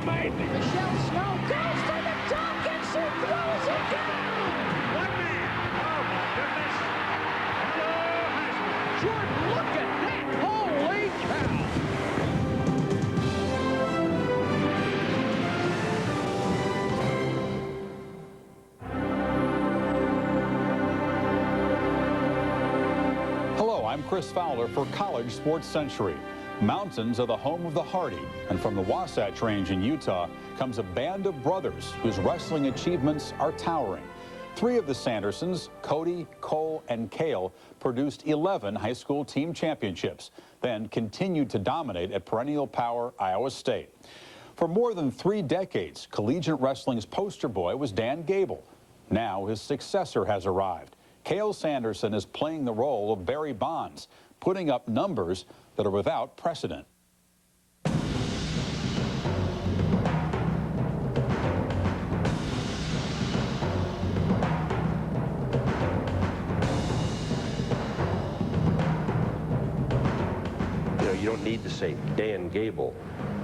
amazing. Michelle Snow goes for the dunk and she throws it down. One man. Oh, my goodness. Hello, Heisman. Jordan, look at that. Holy cow. Hello, I'm Chris Fowler for College SportsCentury. Mountains are the home of the hardy, and from the Wasatch Range in Utah comes a band of brothers whose wrestling achievements are towering. 3 of the Sandersons, Cody, Cole, and Cael, produced 11 high school team championships, then continued to dominate at perennial power Iowa State. For more than 3 decades, collegiate wrestling's poster boy was Dan Gable. Now his successor has arrived. Cael Sanderson is playing the role of Barry Bonds, putting up numbers that are without precedent. You don't need to say Dan Gable.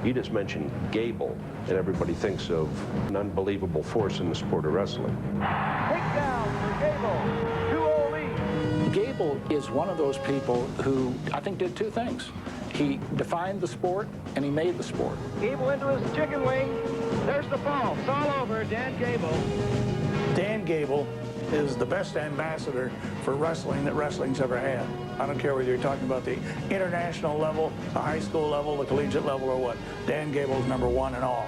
You just mention Gable, and everybody thinks of an unbelievable force in the sport of wrestling. Takedown for Gable. 2-0 lead. Gable is one of those people who I think did 2 things. He defined the sport and he made the sport. Gable into his chicken wing. There's the ball. It's all over. Dan Gable. Dan Gable is the best ambassador for wrestling that wrestling's ever had. I don't care whether you're talking about the international level, the high school level, the collegiate level, or what. Dan Gable's #1 in all.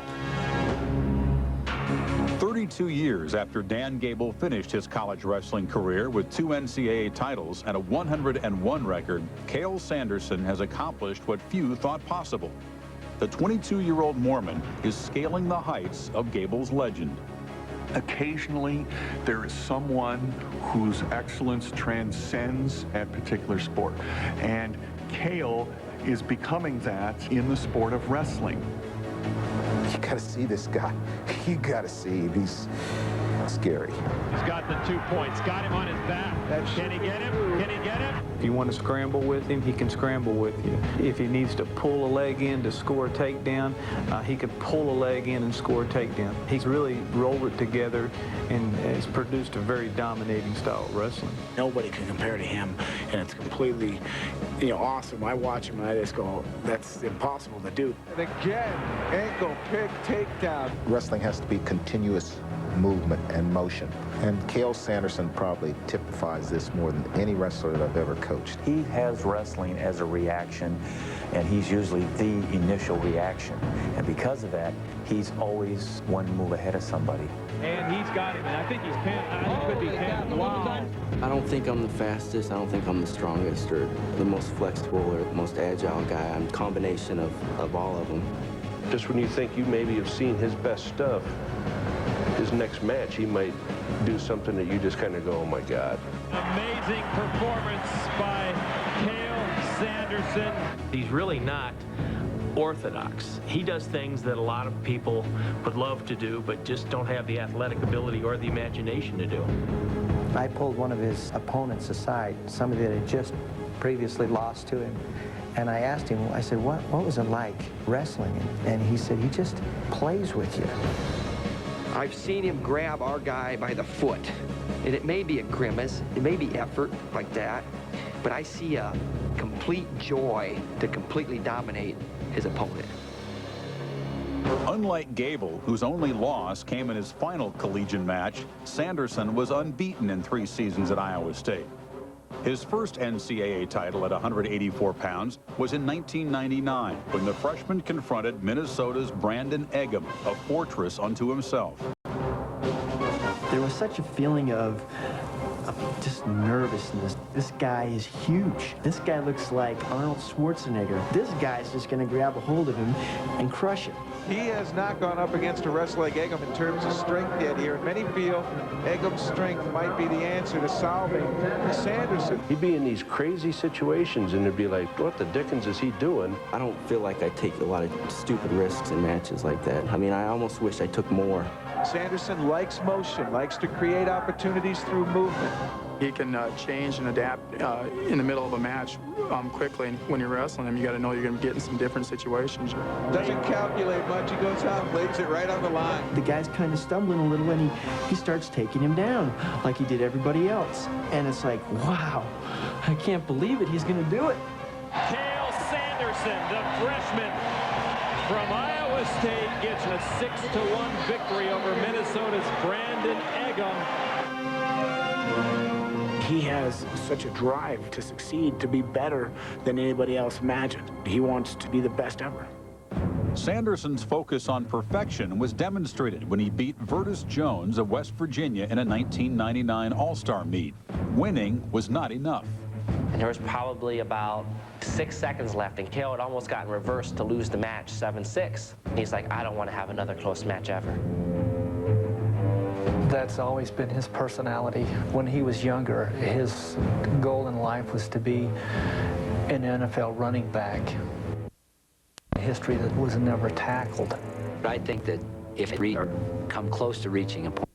32 years after Dan Gable finished his college wrestling career with 2 NCAA titles and a 101 record, Cael Sanderson has accomplished what few thought possible. The 22-year-old Mormon is scaling the heights of Gable's legend. Occasionally, there is someone whose excellence transcends a particular sport, and Cael is becoming that in the sport of wrestling. You gotta see this guy. You gotta see him. He's scary. He's got the 2 points. Got him on his back. Can he get him? Can he get him? If you want to scramble with him, he can scramble with you. If he needs to pull a leg in to score a takedown, he could pull a leg in and score a takedown. He's really rolled it together and has produced a very dominating style of wrestling. Nobody can compare to him, and it's completely, awesome. I watch him and I just go, that's impossible to do. And again, ankle pick takedown. Wrestling has to be continuous movement and motion. And Cael Sanderson probably typifies this more than any wrestler that I've ever coached. He has wrestling as a reaction, and he's usually the initial reaction. And because of that, he's always one move ahead of somebody. And he's got him, and I think he's pinned. I think he could be pinned. Wow. I don't think I'm the fastest. I don't think I'm the strongest or the most flexible or the most agile guy. I'm a combination of all of them. Just when you think you maybe have seen his best stuff, his next match, he might do something that you just kind of go, oh my God. Amazing performance by Cael Sanderson. He's really not orthodox. He does things that a lot of people would love to do, but just don't have the athletic ability or the imagination to do. I pulled one of his opponents aside, somebody that had just previously lost to him, and I asked him, I said, what was it like wrestling? And he said, he just plays with you. I've seen him grab our guy by the foot, and it may be a grimace, it may be effort like that, but I see a complete joy to completely dominate his opponent. Unlike Gable, whose only loss came in his final collegiate match, Sanderson was unbeaten in 3 seasons at Iowa State. His first NCAA title at 184 pounds was in 1999, when the freshman confronted Minnesota's Brandon Eggum, a fortress unto himself. There was such a feeling of just nervousness. This guy is huge. This guy looks like Arnold Schwarzenegger. This guy's just going to grab a hold of him and crush him. He has not gone up against a wrestler like Eggum in terms of strength yet here. And many feel Eggum's strength might be the answer to solving Sanderson. He'd be in these crazy situations and it'd be like, what the dickens is he doing? I don't feel like I take a lot of stupid risks in matches like that. I mean, I almost wish I took more. Sanderson likes motion, likes to create opportunities through movement. He can change and adapt in the middle of a match quickly. And when you're wrestling him, you got to know you're going to get in some different situations. Doesn't calculate much. He goes out and lays it right on the line. The guy's kind of stumbling a little, and he starts taking him down like he did everybody else. And it's like, wow, I can't believe it. He's going to do it. Cael Sanderson, the freshman from Iowa State, gets a 6-1 victory over Minnesota's Brandon Eggum. He has such a drive to succeed, to be better than anybody else imagined. He wants to be the best ever. Sanderson's focus on perfection was demonstrated when he beat Virtus Jones of West Virginia in a 1999 All-Star meet. Winning was not enough. And there was probably about 6 seconds left, and Cael had almost gotten reversed to lose the match 7-6. He's like, I don't want to have another close match ever. That's always been his personality. When he was younger, his goal in life was to be an NFL running back. History that was never tackled. I think that if we come close to reaching a point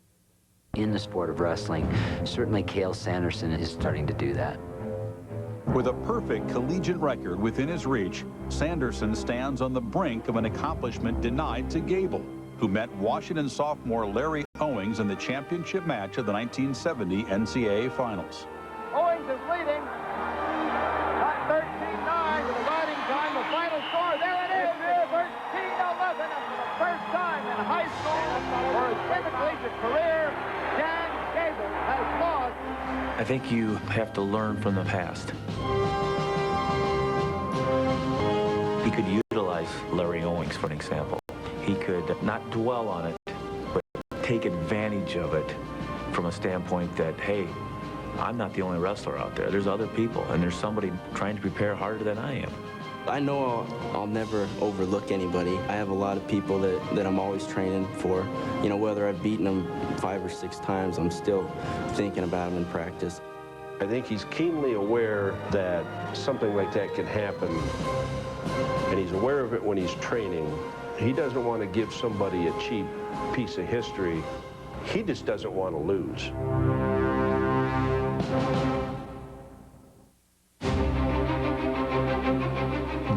in the sport of wrestling, certainly Cael Sanderson is starting to do that. With a perfect collegiate record within his reach, Sanderson stands on the brink of an accomplishment denied to Gable, who met Washington sophomore Larry Owings in the championship match of the 1970 NCAA Finals. Owings is leading. Got 13-9 with the riding time. The final score, there it is, 13-11. And for the first time in high school or his intercollegiate career, Dan Gable has lost. I think you have to learn from the past. He could utilize Larry Owings, for an example. He could not dwell on it, but take advantage of it from a standpoint that, hey, I'm not the only wrestler out there. There's other people, and there's somebody trying to prepare harder than I am. I know I'll never overlook anybody. I have a lot of people that I'm always training for. You know, whether I've beaten them 5 or 6 times, I'm still thinking about them in practice. I think he's keenly aware that something like that can happen, and he's aware of it when he's training. He doesn't want to give somebody a cheap piece of history. He just doesn't want to lose.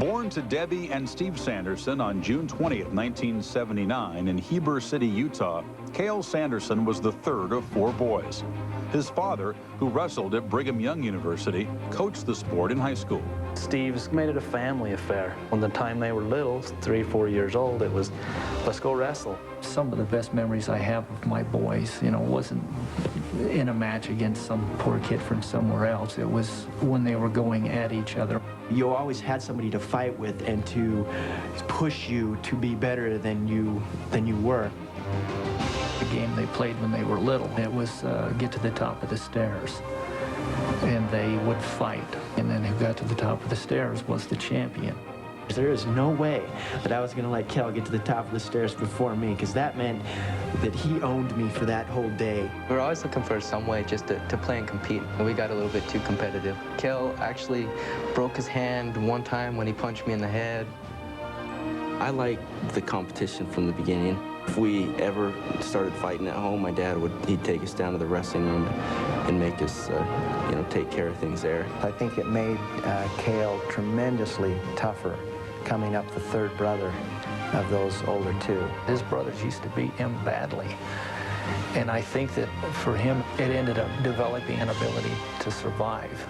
Born to Debbie and Steve Sanderson on June 20th, 1979 in Heber City, Utah, Cael Sanderson was the third of 4 boys. His father, who wrestled at Brigham Young University, coached the sport in high school. Steve's made it a family affair. From the time they were little, 3, 4 years old, it was, let's go wrestle. Some of the best memories I have of my boys, you know, wasn't in a match against some poor kid from somewhere else. It was when they were going at each other. You always had somebody to fight with and to push you to be better than you were. The game they played when they were little, it was get to the top of the stairs. And they would fight. And then who got to the top of the stairs was the champion. There is no way that I was going to let Cael get to the top of the stairs before me, because that meant that he owned me for that whole day. We were always looking for some way just to play and compete, and we got a little bit too competitive. Cael actually broke his hand one time when he punched me in the head. I like the competition from the beginning. If we ever started fighting at home, my dad he'd take us down to the wrestling room and make us, you know, take care of things there. I think it made Cael tremendously tougher, coming up the third brother of those older 2. His brothers used to beat him badly. And I think that for him, it ended up developing an ability to survive.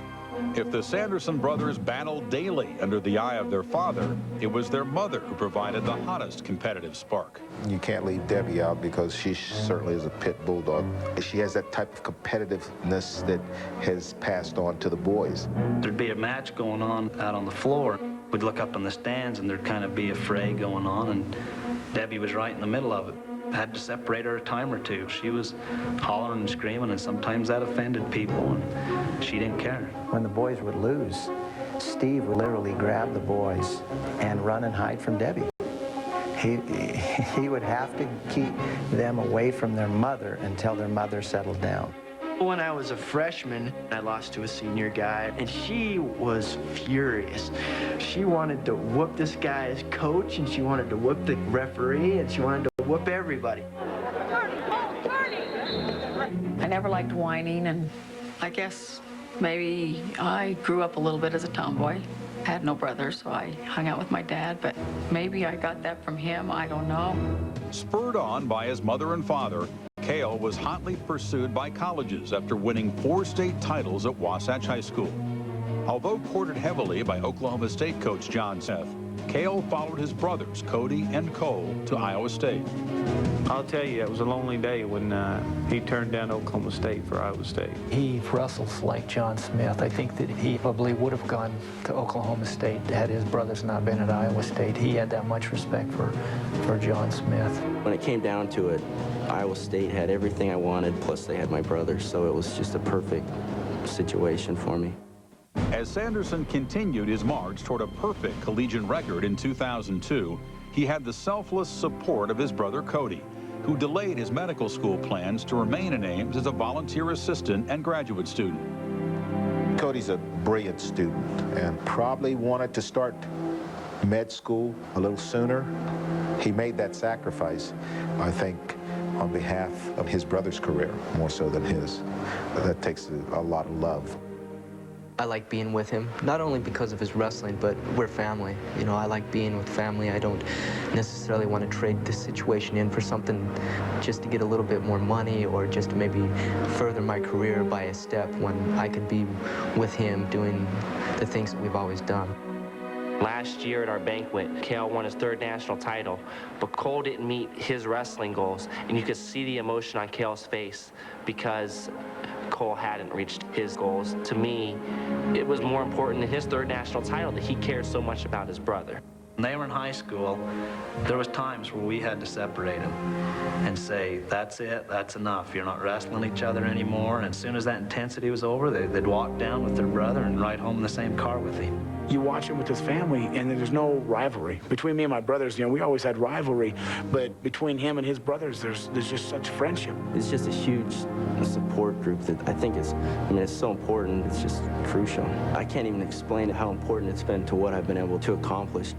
If the Sanderson brothers battled daily under the eye of their father, it was their mother who provided the hottest competitive spark. You can't leave Debbie out because she certainly is a pit bulldog. She has that type of competitiveness that has passed on to the boys. There'd be a match going on out on the floor. We'd look up in the stands and there'd kind of be a fray going on, and Debbie was right in the middle of it. Had to separate her a time or two. She was hollering and screaming, and sometimes that offended people, and she didn't care. When the boys would lose, Steve would literally grab the boys and run and hide from Debbie. He would have to keep them away from their mother until their mother settled down. When I was a freshman, I lost to a senior guy, and she was furious. She wanted to whoop this guy's coach, and she wanted to whoop the referee, and she wanted to whoop everybody. I never liked whining, and I guess maybe I grew up a little bit as a tomboy. Had no brothers, so I hung out with my dad, but maybe I got that from him, I don't know. Spurred on by his mother and father, Cael was hotly pursued by colleges after winning 4 state titles at Wasatch High School. Although courted heavily by Oklahoma State coach John Smith, Cael followed his brothers, Cody and Cole, to Iowa State. I'll tell you, it was a lonely day when he turned down Oklahoma State for Iowa State. He wrestles like John Smith. I think that he probably would have gone to Oklahoma State had his brothers not been at Iowa State. He had that much respect for John Smith. When it came down to it, Iowa State had everything I wanted, plus they had my brothers, so it was just a perfect situation for me. As Sanderson continued his march toward a perfect collegiate record in 2002, he had the selfless support of his brother Cody, who delayed his medical school plans to remain in Ames as a volunteer assistant and graduate student. Cody's a brilliant student and probably wanted to start med school a little sooner. He made that sacrifice, I think, on behalf of his brother's career, more so than his. That takes a lot of love. I like being with him, not only because of his wrestling, but we're family. You know, I like being with family. I don't necessarily want to trade this situation in for something just to get a little bit more money or just to maybe further my career by a step when I could be with him doing the things that we've always done. Last year at our banquet, Cael won his 3rd national title, but Cole didn't meet his wrestling goals, and you could see the emotion on Cael's face because Cole hadn't reached his goals. To me, it was more important than his 3rd national title that he cared so much about his brother. When they were in high school, there was times where we had to separate them and say, that's it, that's enough. You're not wrestling each other anymore. And as soon as that intensity was over, they'd walk down with their brother and ride home in the same car with him. You watch him with his family, and there's no rivalry. Between me and my brothers, you know, we always had rivalry, but between him and his brothers, there's just such friendship. It's just a huge support group that I think it's so important. It's just crucial. I can't even explain how important it's been to what I've been able to accomplish.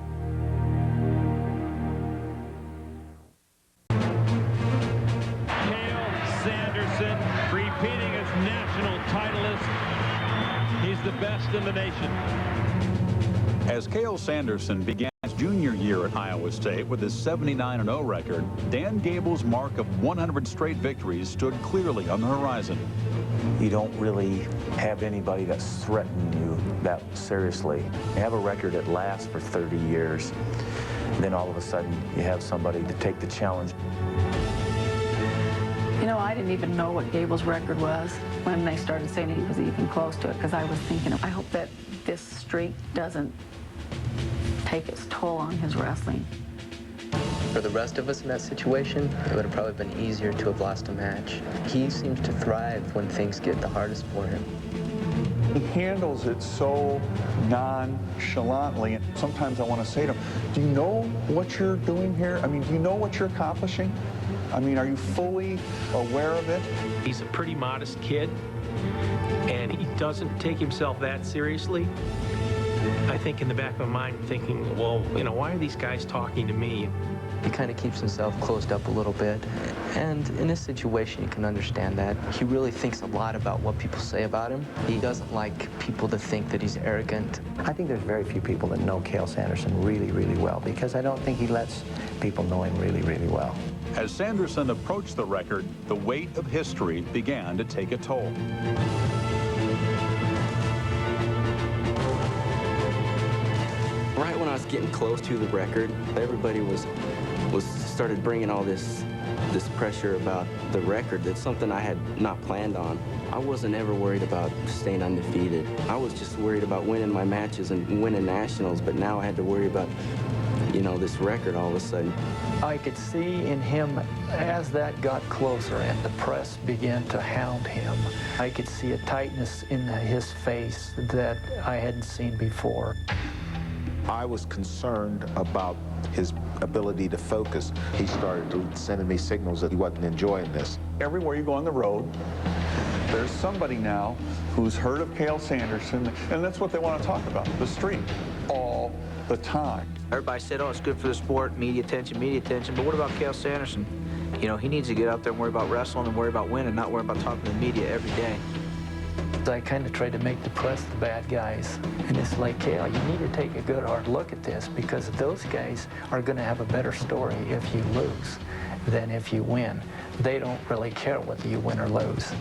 Cael Sanderson, repeating as national titleist. He's the best in the nation. As Cael Sanderson began his junior year at Iowa State with his 79-0 record, Dan Gable's mark of 100 straight victories stood clearly on the horizon. You don't really have anybody that's threatening you that seriously. You have a record that lasts for 30 years. Then all of a sudden, you have somebody to take the challenge. You know, I didn't even know what Gable's record was when they started saying he was even close to it, because I was thinking, I hope that this streak doesn't take its toll on his wrestling. For the rest of us in that situation, it would have probably been easier to have lost a match. He seems to thrive when things get the hardest for him. He handles it so nonchalantly. Sometimes I want to say to him, do you know what you're doing here? I mean, do you know what you're accomplishing? I mean, are you fully aware of it? He's a pretty modest kid, and he doesn't take himself that seriously. I think in the back of my mind thinking, well, you know, why are these guys talking to me? He kind of keeps himself closed up a little bit. And in this situation, you can understand that. He really thinks a lot about what people say about him. He doesn't like people to think that he's arrogant. I think there's very few people that know Cael Sanderson really, really well, because I don't think he lets people know him really, really well. As Sanderson approached the record, the weight of history began to take a toll. Right when I was getting close to the record, everybody started bringing all this pressure about the record. That's something I had not planned on. I wasn't ever worried about staying undefeated. I was just worried about winning my matches and winning nationals, but now I had to worry about, you know, this record all of a sudden. I could see in him, as that got closer and the press began to hound him, I could see a tightness in his face that I hadn't seen before. I was concerned about his ability to focus. He started sending me signals that he wasn't enjoying this. Everywhere you go on the road, there's somebody now who's heard of Cael Sanderson, and that's what they want to talk about, the streak, all the time. Everybody said, oh, it's good for the sport, media attention, but what about Cael Sanderson? You know, he needs to get out there and worry about wrestling and worry about winning, not worry about talking to the media every day. I kind of tried to make the press the bad guys. And it's like, Cael, you need to take a good hard look at this, because those guys are going to have a better story if you lose than if you win. They don't really care whether you win or lose.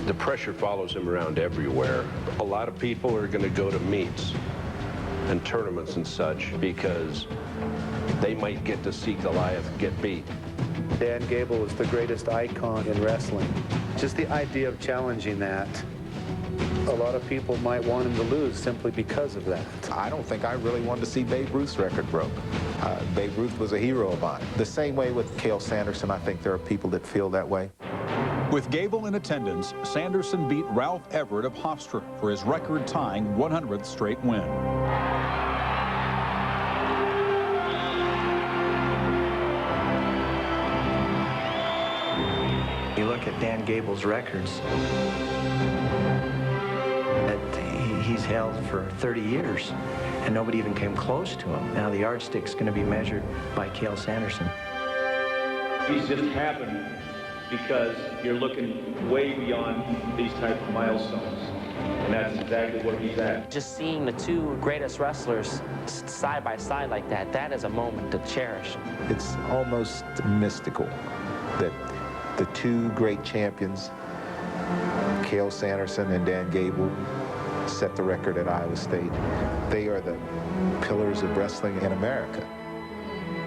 The pressure follows him around everywhere. A lot of people are going to go to meets and tournaments and such because they might get to see Goliath get beat. Dan Gable was the greatest icon in wrestling. Just the idea of challenging that, a lot of people might want him to lose simply because of that. I don't think I really wanted to see Babe Ruth's record broke. Babe Ruth was a hero of mine. The same way with Cael Sanderson, I think there are people that feel that way. With Gable in attendance, Sanderson beat Ralph Everett of Hofstra for his record-tying 100th straight win. You look at Dan Gable's records that he's held for 30 years, and nobody even came close to him. Now the yardstick's going to be measured by Cael Sanderson. These just happen because you're looking way beyond these type of milestones, and that's exactly where he's at. Just seeing the two greatest wrestlers side by side like that, that is a moment to cherish. It's almost mystical that the two great champions, Cael Sanderson and Dan Gable, set the record at Iowa State. They are the pillars of wrestling in America.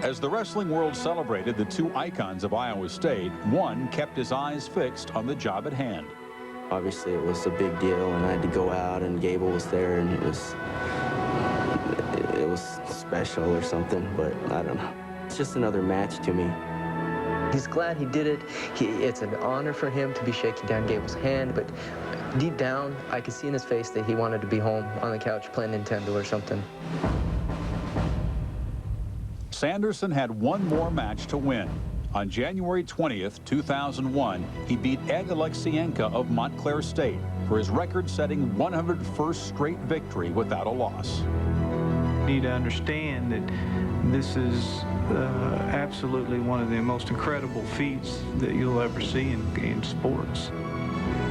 As the wrestling world celebrated the two icons of Iowa State, one kept his eyes fixed on the job at hand. Obviously, it was a big deal, and I had to go out, and Gable was there, and it was special or something, but I don't know. It's just another match to me. He's glad he did it. It's an honor for him to be shaking Dan Gable's hand, but deep down, I could see in his face that he wanted to be home on the couch playing Nintendo or something. Sanderson had one more match to win. On January 20th, 2001, he beat Ed Alexienko of Montclair State for his record-setting 101st straight victory without a loss. You need to understand that this is absolutely one of the most incredible feats that you'll ever see in sports.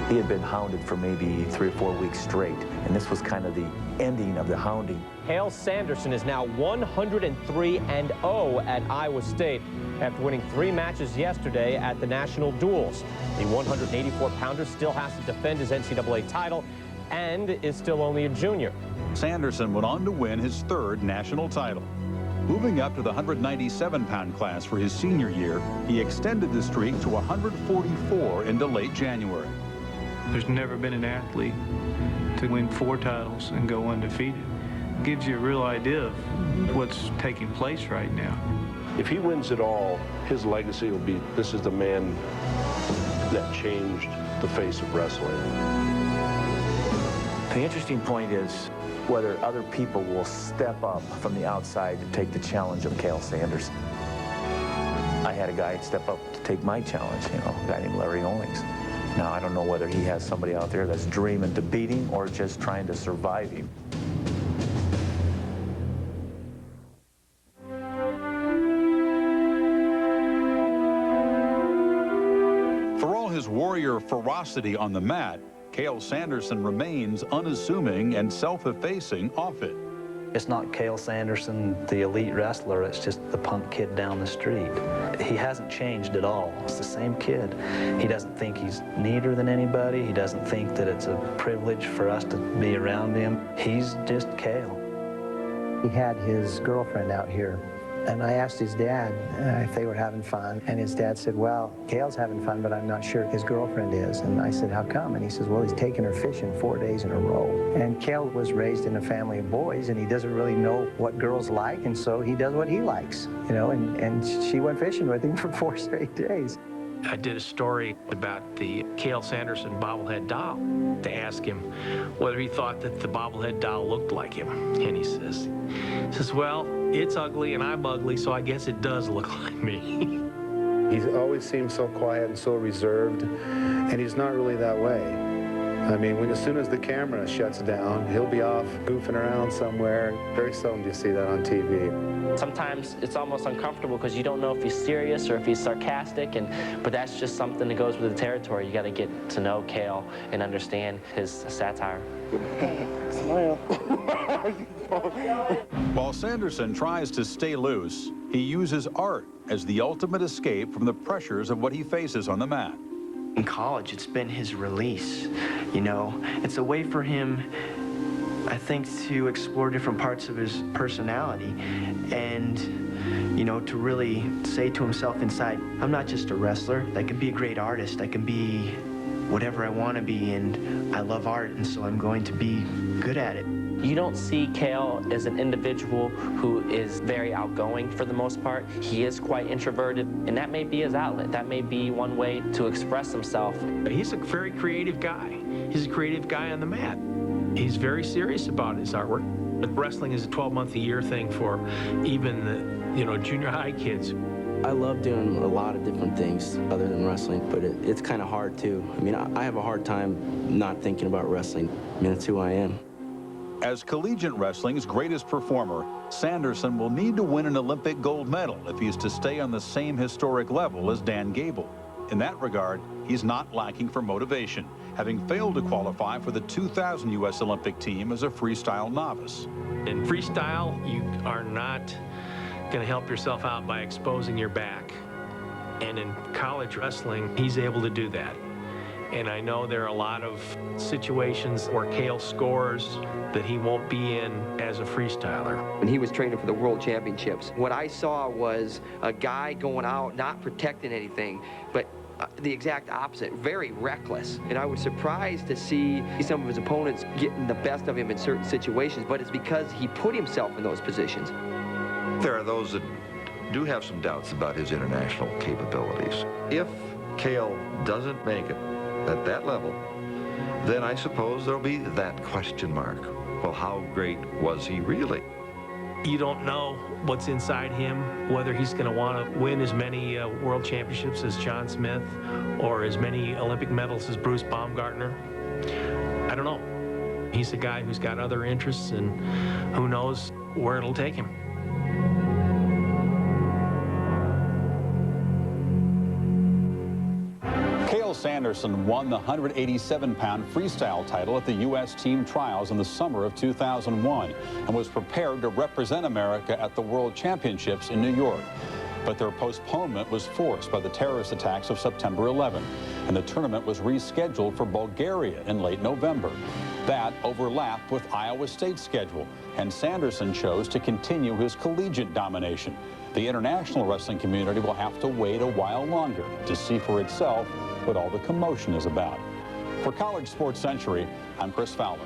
He had been hounded for maybe 3 or 4 weeks straight, and this was kind of the ending of the hounding. Cael Sanderson is now 103-0 at Iowa State after winning 3 matches yesterday at the national duels. The 184-pounder still has to defend his NCAA title and is still only a junior. Sanderson went on to win his 3rd national title. Moving up to the 197-pound class for his senior year, he extended the streak to 144 into late January. There's never been an athlete to win 4 titles and go undefeated. It gives you a real idea of what's taking place right now. If he wins it all, his legacy will be, this is the man that changed the face of wrestling. The interesting point is whether other people will step up from the outside to take the challenge of Cael Sanderson. I had a guy step up to take my challenge, a guy named Larry Owings. Now, I don't know whether he has somebody out there that's dreaming to beat him or just trying to survive him. For all his warrior ferocity on the mat, Cael Sanderson remains unassuming and self-effacing off it. It's not Cael Sanderson, the elite wrestler, it's just the punk kid down the street. He hasn't changed at all. It's the same kid. He doesn't think he's neater than anybody. He doesn't think that it's a privilege for us to be around him. He's just Cael. He had his girlfriend out here, and I asked his dad if they were having fun, and his dad said, well, Cael's having fun, but I'm not sure his girlfriend is. And I said, how come? And he says, well, he's taken her fishing 4 days in a row. And Cael was raised in a family of boys, and he doesn't really know what girls like, and so he does what he likes, and she went fishing with him for 4 straight days. I did a story about the Cael Sanderson bobblehead doll to ask him whether he thought that the bobblehead doll looked like him. And he says, well, it's ugly and I'm ugly, so I guess it does look like me. He's always seemed so quiet and so reserved, and he's not really that way. I mean, as soon as the camera shuts down, he'll be off goofing around somewhere. Very seldom do you see that on TV. Sometimes it's almost uncomfortable because you don't know if he's serious or if he's sarcastic, but that's just something that goes with the territory. You got to get to know Cael and understand his satire. Smile. While Sanderson tries to stay loose, he uses art as the ultimate escape from the pressures of what he faces on the mat. In college, it's been his release, you know. It's a way for him, I think, to explore different parts of his personality and, you know, to really say to himself inside, I'm not just a wrestler. I can be a great artist. I can be whatever I want to be, and I love art, and so I'm going to be good at it. You don't see Cael as an individual who is very outgoing for the most part. He is quite introverted, and that may be his outlet. That may be one way to express himself. He's a very creative guy. He's a creative guy on the mat. He's very serious about his artwork. But wrestling is a 12-month-a-year thing for even the, junior high kids. I love doing a lot of different things other than wrestling, but it's kind of hard too. I mean, I have a hard time not thinking about wrestling. I mean, that's who I am. As collegiate wrestling's greatest performer, Sanderson will need to win an Olympic gold medal if he's to stay on the same historic level as Dan Gable. In that regard, he's not lacking for motivation, having failed to qualify for the 2000 U.S. Olympic team as a freestyle novice. In freestyle, you are not going to help yourself out by exposing your back. And in college wrestling, he's able to do that. And I know there are a lot of situations where Cael scores that he won't be in as a freestyler. When he was training for the World Championships, what I saw was a guy going out, not protecting anything, but the exact opposite, very reckless. And I was surprised to see some of his opponents getting the best of him in certain situations, but it's because he put himself in those positions. There are those that do have some doubts about his international capabilities. If Cael doesn't make it at that level, then I suppose there'll be that question mark. Well, how great was he really? You don't know what's inside him, whether he's going to want to win as many world championships as John Smith or as many Olympic medals as Bruce Baumgartner. I don't know. He's a guy who's got other interests, and who knows where it'll take him. Cael Sanderson won the 187-pound freestyle title at the U.S. team trials in the summer of 2001 and was prepared to represent America at the World Championships in New York. But their postponement was forced by the terrorist attacks of September 11, and the tournament was rescheduled for Bulgaria in late November. That overlapped with Iowa State's schedule, and Sanderson chose to continue his collegiate domination. The international wrestling community will have to wait a while longer to see for itself what all the commotion is about. For College Sports Century, I'm Chris Fowler.